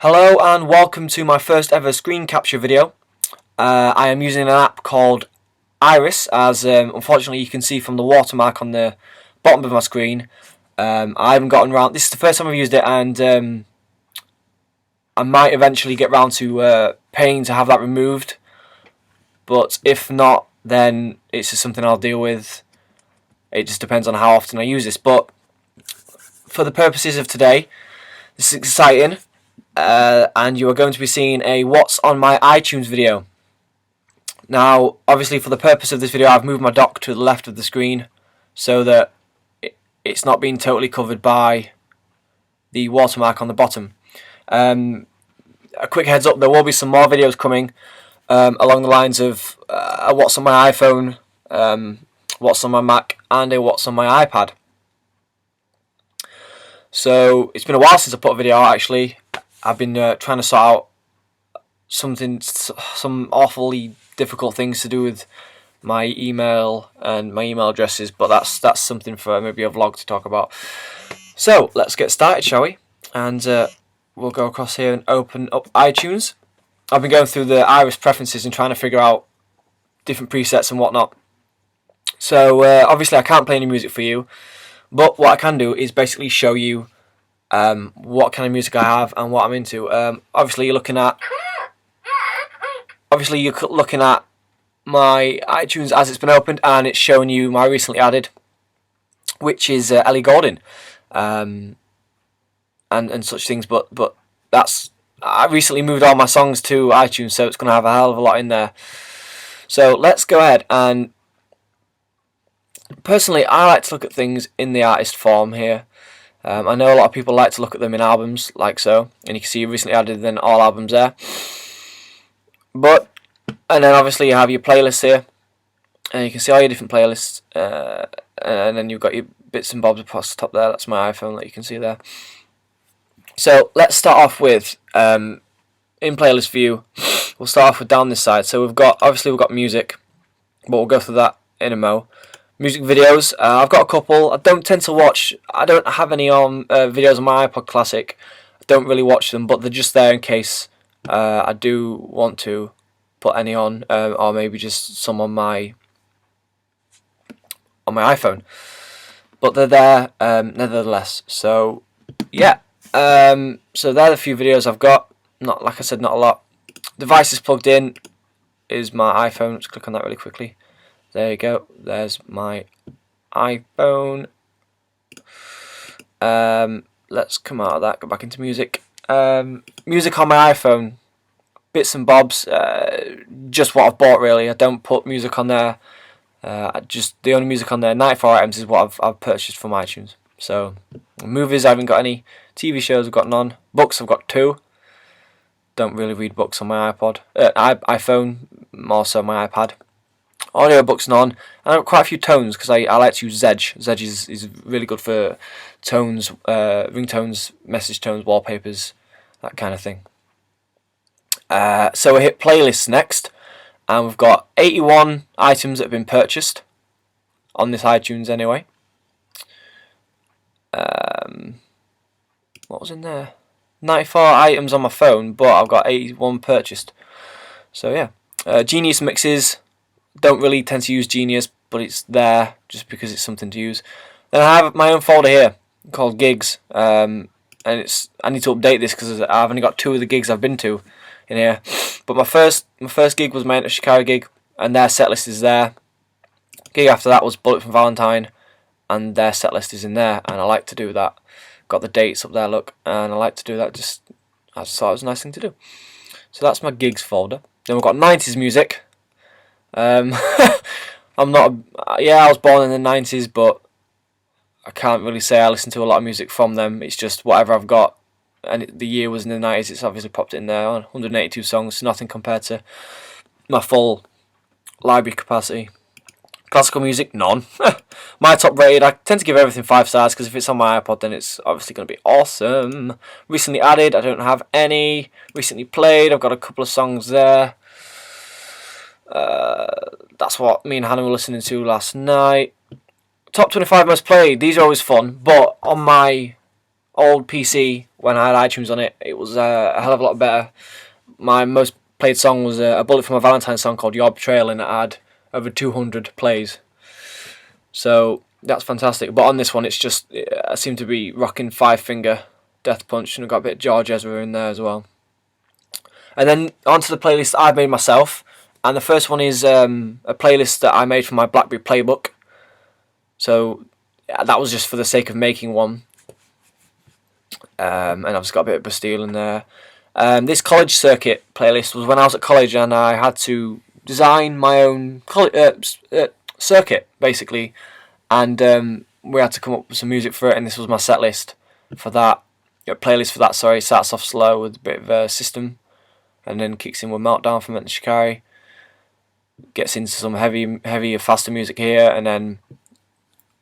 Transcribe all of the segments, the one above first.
Hello and welcome to my first ever screen capture video. I am using an app called Iris, as unfortunately you can see from the watermark on the bottom of my screen. I haven't gotten around. This is the first time I've used it, and I might eventually get round to paying to have that removed. But if not, then it's just something I'll deal with. It just depends on how often I use this. But for the purposes of today, this is exciting. And you are going to be seeing a What's on my iTunes video. Now, obviously for the purpose of this video, I've moved my dock to the left of the screen so that it's not being totally covered by the watermark on the bottom. A quick heads up, there will be some more videos coming along the lines of a What's on my iPhone, What's on my Mac, and a What's on my iPad. So it's been a while since I put a video out actually. I've been trying to sort out some awfully difficult things to do with my email and my email addresses, but that's something for maybe a vlog to talk about. So let's get started, shall we? And we'll go across here and open up iTunes. I've been going through the Iris preferences and trying to figure out different presets and whatnot. So obviously I can't play any music for you, but what I can do is basically show you what kind of music I have and what I'm into. Obviously you're looking at my iTunes as it's been opened, and it's showing you my recently added, which is Ellie Goulding, and such things. But I recently moved all my songs to iTunes, so it's going to have a hell of a lot in there. So let's go ahead, and personally I like to look at things in the artist form here. I know a lot of people like to look at them in albums, like so, and you can see you recently added then all albums there. And then obviously you have your playlists here, and you can see all your different playlists, and then you've got your bits and bobs across the top there. That's my iPhone that you can see there. So let's start off with in playlist view. We'll start off with down this side. So we've got music, but we'll go through that in a mo. Music videos, I've got a couple. I don't tend to watch, I don't have any videos on my iPod Classic. I don't really watch them, but they're just there in case I do want to put any on, or maybe just some on my iPhone. But they're there nevertheless. So yeah, so they're the few videos I've got. Not, like I said, not a lot. Devices plugged in is my iPhone. Let's click on that really quickly. There you go, there's my iPhone. Let's come out of that, go back into music. Music on my iPhone, bits and bobs, just what I've bought really. I don't put music on there. The only music on there, 94 items, is what I've purchased from iTunes. So movies, I haven't got any. TV shows, I've got none. Books, I've got 2. Don't really read books on my iPhone, more so my iPad. Audiobooks none, and I've got quite a few tones because I like to use Zedge. Zedge is really good for tones, ringtones, message tones, wallpapers, that kind of thing. So we hit playlists next, and we've got 81 items that have been purchased on this iTunes anyway. What was in there? 94 items on my phone, but I've got 81 purchased. So yeah, Genius mixes. Don't really tend to use Genius, but it's there just because it's something to use. Then I have my own folder here called Gigs, and I need to update this because I've only got 2 of the gigs I've been to in here. But my first gig was my Enter Chicago gig, and their setlist is there. Gig after that was Bullet from Valentine, and their setlist is in there, and I like to do that. Got the dates up there, look, and I like to do that. I just thought it was a nice thing to do. So that's my gigs folder. Then we've got 90s music. I was born in the 90s, but I can't really say I listen to a lot of music from them. It's just whatever I've got, and the year was in the 90s, it's obviously popped it in there. 182 songs, nothing compared to my full library capacity. Classical music, none. My top rated, I tend to give everything 5 stars because if it's on my iPod then it's obviously going to be awesome. Recently added, I don't have any. Recently played, I've got a couple of songs there. That's what me and Hannah were listening to last night. Top 25 most played, these are always fun, but on my old PC when I had iTunes on it, it was a hell of a lot better. My most played song was a Bullet for My Valentine song called Your Betrayal, and it had over 200 plays. So that's fantastic. But on this one, it's just I seem to be rocking Five Finger Death Punch, and I've got a bit of George Ezra in there as well. And then onto the playlist I've made myself, and the first one is a playlist that I made for my BlackBerry Playbook. So that was just for the sake of making one, and I've just got a bit of Bastille in there. This college circuit playlist was when I was at college and I had to design my own circuit, basically, and we had to come up with some music for it, and this was my set list for that. Playlist for that, sorry. Starts off slow with a bit of System, and then kicks in with Meltdown from Shikari. Gets into some heavier, faster music here, and then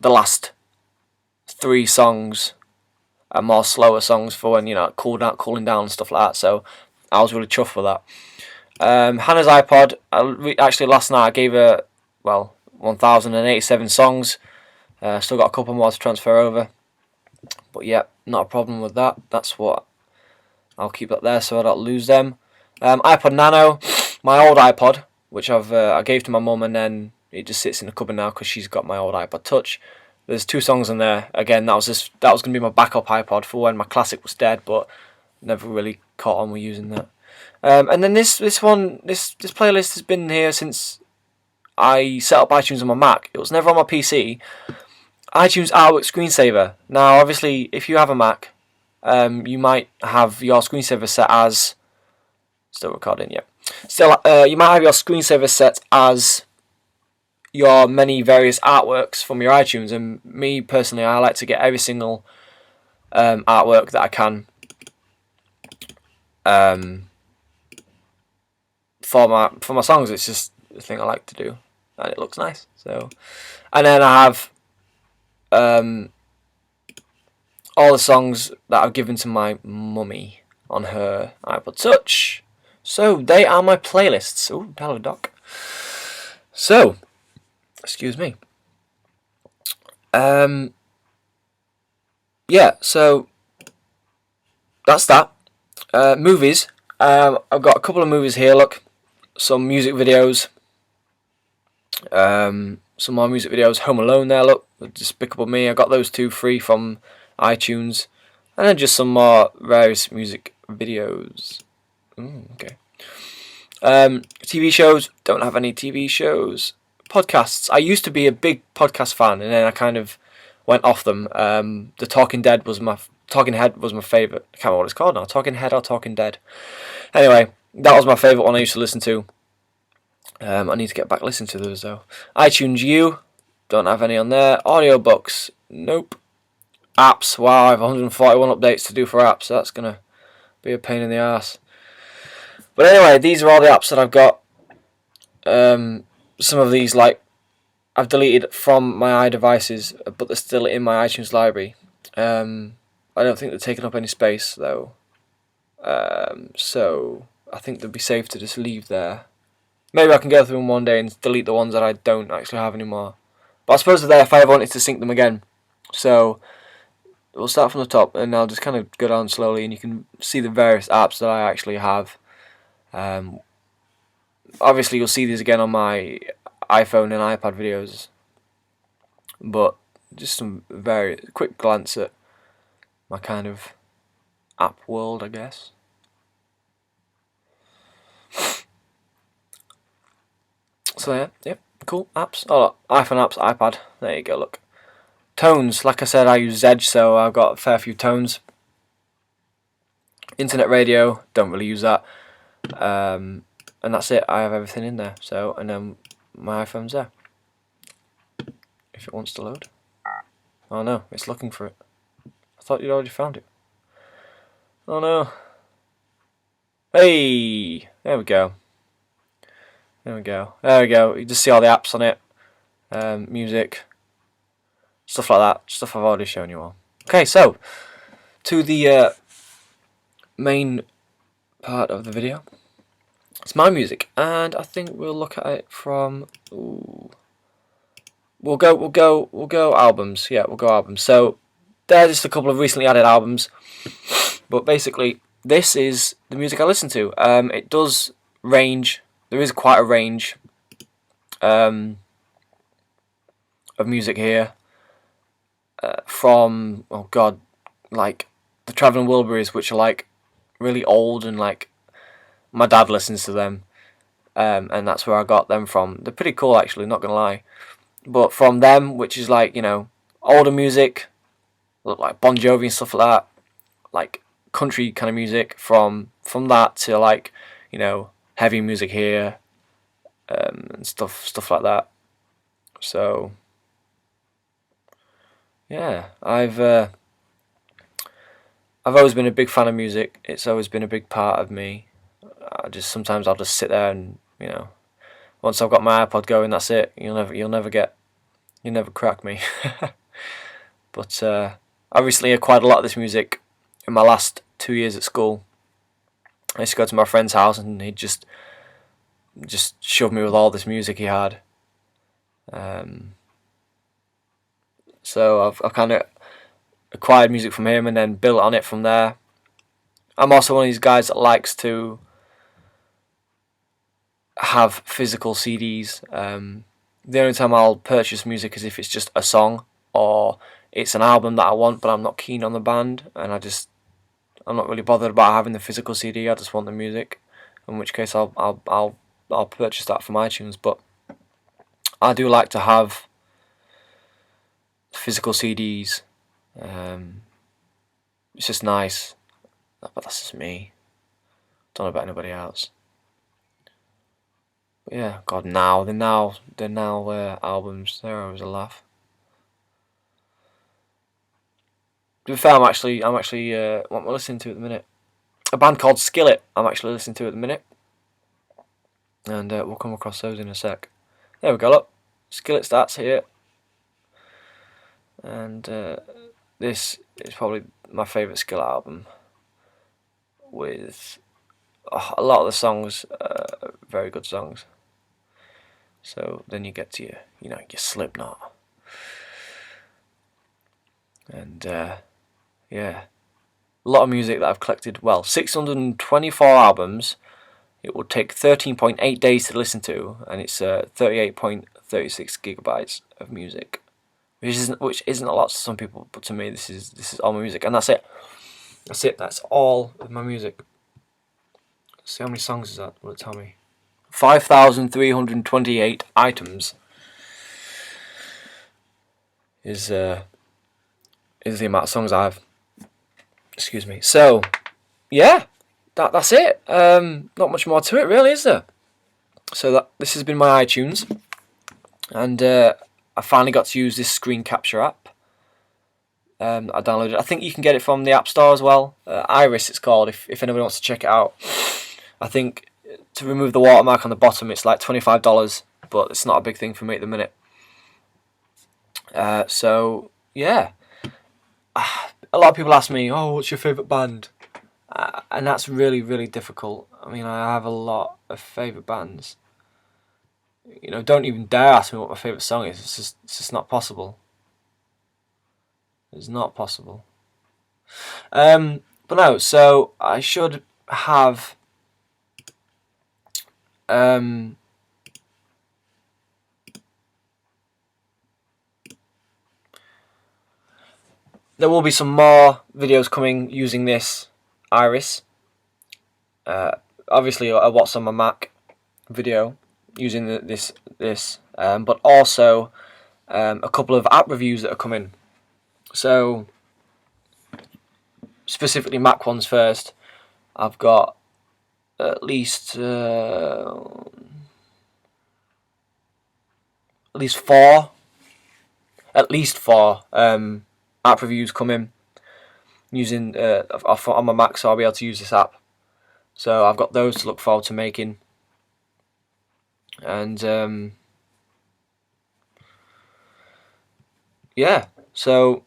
the last 3 songs are more slower songs for when, cooling down and stuff like that. So I was really chuffed with that. Hannah's iPod, actually last night I gave her 1,087 songs. Still got a couple more to transfer over, but yeah, not a problem with that. That's what I'll keep that there so I don't lose them. iPod Nano, my old iPod, which I gave to my mum, and then it just sits in the cupboard now because she's got my old iPod Touch. There's 2 songs on there. Again, that was going to be my backup iPod for when my Classic was dead, but never really caught on with using that. And then this playlist has been here since I set up iTunes on my Mac. It was never on my PC. iTunes Artwork Screensaver. Now, obviously, if you have a Mac, you might have your screensaver set as... Still recording, yeah. You might have your screensaver set as your many various artworks from your iTunes, and me personally, I like to get every single artwork that I can for my songs. It's just the thing I like to do, and it looks nice. So, and then I have all the songs that I've given to my mummy on her iPod Touch. So they are my playlists. Oh, hello, Doc. So, excuse me. Yeah, so that's that. Movies. I've got a couple of movies here. Look, some music videos. Some more music videos. Home Alone there. Look, Despicable Me. I got those 2 free from iTunes, and then just some more various music videos. Okay. TV shows. Don't have any TV shows. Podcasts. I used to be a big podcast fan, and then I kind of went off them. The Talking Head was my favourite. I can't remember what it's called now. Talking Head or Talking Dead. Anyway, that was my favourite one I used to listen to. I need to get back listening to those though. iTunes U. Don't have any on there. Audiobooks. Nope. Apps. Wow, I have 141 updates to do for apps. So that's gonna be a pain in the ass. But anyway, these are all the apps that I've got. Some of these, I've deleted from my iDevices, but they're still in my iTunes library. I don't think they're taking up any space though. So I think they'd be safe to just leave there. Maybe I can go through them one day and delete the ones that I don't actually have anymore. But I suppose they're there if I ever wanted to sync them again. So we'll start from the top, and I'll just kind of go down slowly, and you can see the various apps that I actually have. Obviously, you'll see these again on my iPhone and iPad videos, but just some very quick glance at my kind of app world, I guess. So yeah, cool apps. Oh, iPhone apps, iPad. There you go. Look, tones. Like I said, I use Zedge, so I've got a fair few tones. Internet radio, don't really use that. And that's it. I have everything in there. So, and then my iPhone's there. If it wants to load. Oh no, it's looking for it. I thought you'd already found it. Oh no. Hey, there we go. There we go. There we go. You just see all the apps on it. Music. Stuff like that. Stuff I've already shown you all. Okay, so to the main part of the video. It's my music, and I think we'll look at it from. Ooh. We'll go albums. Yeah, we'll go albums. So they're just a couple of recently added albums. But basically, this is the music I listen to. It does range. There is quite a range of music here. From, oh god, like the Travelling Wilburys, which are like really old, and like my dad listens to them. And that's where I got them from. They're pretty cool, actually, not gonna lie. But from them, which is like, older music, like Bon Jovi and stuff like that, like country kind of music. From that to like, heavy music here, and stuff like that. So yeah, I've always been a big fan of music. It's always been a big part of me. Sometimes I'll just sit there and, once I've got my iPod going, that's it. You'll never crack me. But I recently acquired a lot of this music in my last 2 years at school. I used to go to my friend's house and he'd just shove me with all this music he had. So I've kind of acquired music from him and then built on it from there. I'm also one of these guys that likes to have physical CDs. The only time I'll purchase music is if it's just a song or it's an album that I want, but I'm not keen on the band, and I'm not really bothered about having the physical CD. I just want the music. In which case, I'll purchase that from iTunes. But I do like to have physical CDs. It's just nice, but that's just me. Don't know about anybody else. But yeah, God, the now albums, they're always a laugh. To be fair, I'm actually what am I listening to at the minute? A band called Skillet. I'm actually listening to at the minute, and we'll come across those in a sec. There we go. Look, Skillet starts here, and this is probably my favourite Skillet album. With a lot of the songs, very good songs. So then you get to your Slipknot, and yeah, a lot of music that I've collected. Well, 624 albums. It would take 13.8 days to listen to, and it's 38.36 gigabytes of music, which isn't a lot to some people, but to me this is all my music, and that's it. That's all of my music. Let's see how many songs is that? Will it tell me? 5,328 items is the amount of songs I have. Excuse me. So yeah, that's it. Not much more to it, really, is there? So this has been my iTunes, and I finally got to use this screen capture app. I downloaded it. I think you can get it from the App Store as well. Iris, it's called. If anybody wants to check it out, I think to remove the watermark on the bottom, it's like $25, but it's not a big thing for me at the minute. So yeah, a lot of people ask me, "Oh, what's your favourite band?" And that's really, really difficult. I mean, I have a lot of favourite bands. Don't even dare ask me what my favourite song is. It's just not possible. It's not possible. But no, so I should have there will be some more videos coming using this Iris. Obviously a What's on My Mac video using this, but also a couple of app reviews that are coming. So specifically Mac ones first. I've got at least four app reviews coming using on my Mac, so I'll be able to use this app. So I've got those to look forward to making, and yeah. So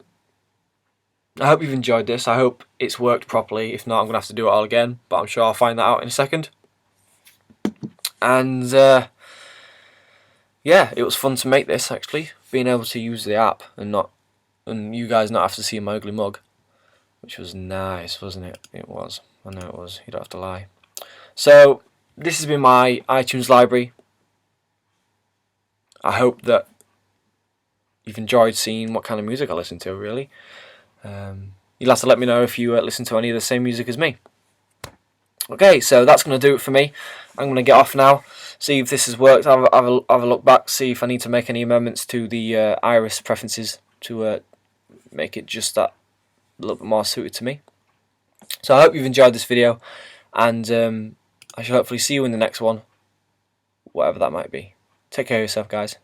I hope you've enjoyed this. I hope it's worked properly. If not, I'm gonna have to do it all again, but I'm sure I'll find that out in a second. And yeah, it was fun to make this, actually, being able to use the app and not and you guys not have to see my ugly mug, which was nice, wasn't it? It was. I know it was. You don't have to lie. So this has been my iTunes library. I hope that you've enjoyed seeing what kind of music I listen to, really. You'll have to let me know if you listen to any of the same music as me. Okay, so that's going to do it for me. I'm going to get off now, see if this has worked, have a look back, see if I need to make any amendments to the iris preferences to make it just that a little bit more suited to me. So I hope you've enjoyed this video, and I shall hopefully see you in the next one, whatever that might be. Take care of yourself, guys.